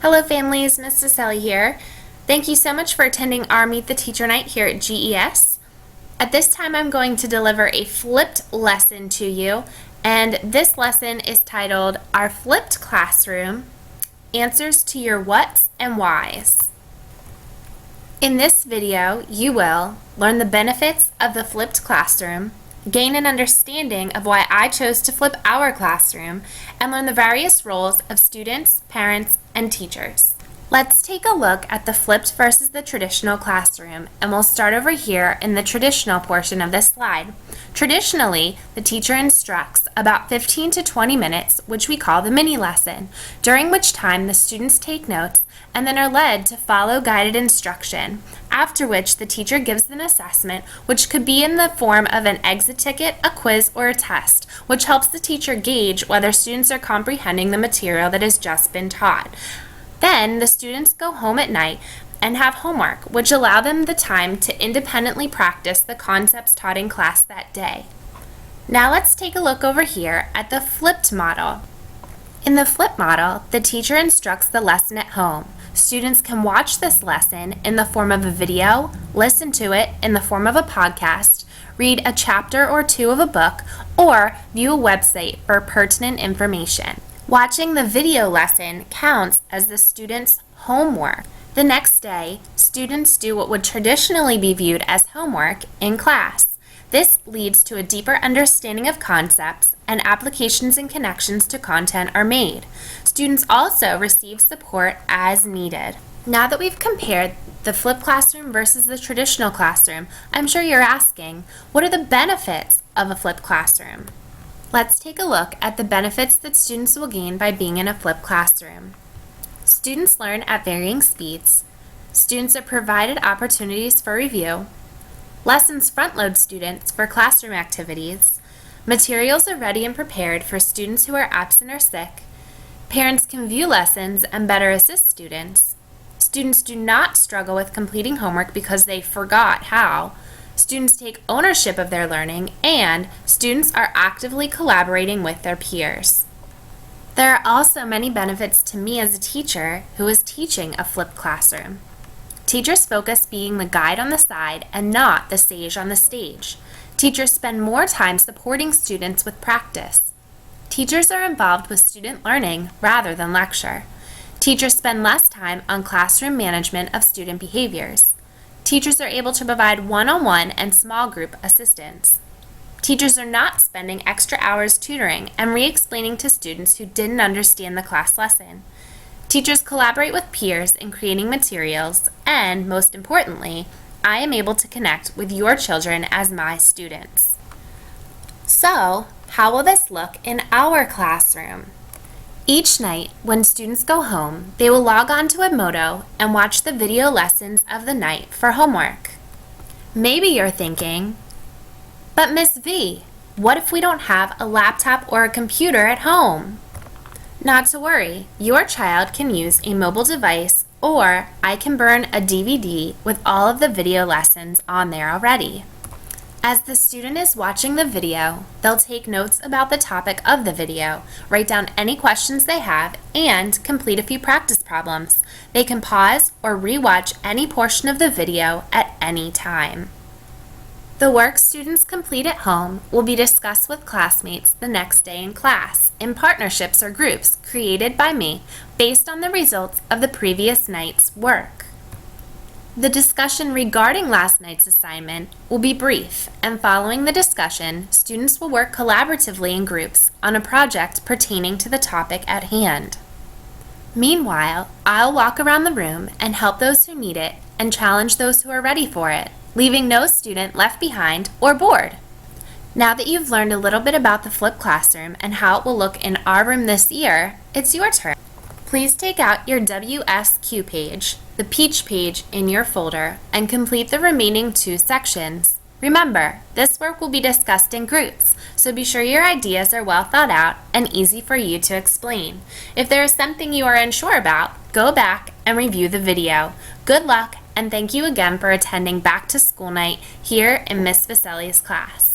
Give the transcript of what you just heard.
Hello families, Ms. Vaselli here. Thank you so much for attending our Meet the Teacher Night here at GES. At this time I'm going to deliver a flipped lesson to you, and this lesson is titled Our Flipped Classroom, Answers to Your Whats and Whys. In this video, you will learn the benefits of the flipped classroom, gain an understanding of why I chose to flip our classroom, and learn the various roles of students, parents, and teachers. Let's take a look at the flipped versus the traditional classroom, and we'll start over here in the traditional portion of this slide. Traditionally, the teacher instructs about 15 to 20 minutes, which we call the mini lesson, during which time the students take notes and then are led to follow guided instruction, after which the teacher gives an assessment, which could be in the form of an exit ticket, a quiz, or a test, which helps the teacher gauge whether students are comprehending the material that has just been taught. Then the students go home at night and have homework, which allow them the time to independently practice the concepts taught in class that day. Now let's take a look over here at the flipped model. In the flipped model, the teacher instructs the lesson at home. Students can watch this lesson in the form of a video, listen to it in the form of a podcast, read a chapter or two of a book, or view a website for pertinent information. Watching the video lesson counts as the student's homework. The next day, students do what would traditionally be viewed as homework in class. This leads to a deeper understanding of concepts, and applications and connections to content are made. Students also receive support as needed. Now that we've compared the flipped classroom versus the traditional classroom, I'm sure you're asking, what are the benefits of a flipped classroom? Let's take a look at the benefits that students will gain by being in a flipped classroom. Students learn at varying speeds. Students are provided opportunities for review. Lessons front-load students for classroom activities. Materials are ready and prepared for students who are absent or sick. Parents can view lessons and better assist students. Students do not struggle with completing homework because they forgot how. Students take ownership of their learning, and students are actively collaborating with their peers. There are also many benefits to me as a teacher who is teaching a flipped classroom. Teachers focus being the guide on the side and not the sage on the stage. Teachers spend more time supporting students with practice. Teachers are involved with student learning rather than lecture. Teachers spend less time on classroom management of student behaviors. Teachers are able to provide one-on-one and small group assistance. Teachers are not spending extra hours tutoring and re-explaining to students who didn't understand the class lesson. Teachers collaborate with peers in creating materials, and most importantly, I am able to connect with your children as my students. So, how will this look in our classroom? Each night, when students go home, they will log on to Edmodo and watch the video lessons of the night for homework. Maybe you're thinking, but Miss V, what if we don't have a laptop or a computer at home? Not to worry, your child can use a mobile device, or I can burn a DVD with all of the video lessons on there already. As the student is watching the video, they'll take notes about the topic of the video, write down any questions they have, and complete a few practice problems. They can pause or re-watch any portion of the video at any time. The work students complete at home will be discussed with classmates the next day in class, in partnerships or groups created by me based on the results of the previous night's work. The discussion regarding last night's assignment will be brief, and following the discussion, students will work collaboratively in groups on a project pertaining to the topic at hand. Meanwhile, I'll walk around the room and help those who need it and challenge those who are ready for it, leaving no student left behind or bored. Now that you've learned a little bit about the flipped classroom and how it will look in our room this year, it's your turn. Please take out your WSQ page, the peach page in your folder, and complete the remaining 2 sections. Remember, this work will be discussed in groups, so be sure your ideas are well thought out and easy for you to explain. If there is something you are unsure about, go back and review the video. Good luck, and thank you again for attending Back to School Night here in Ms. Vaselli's class.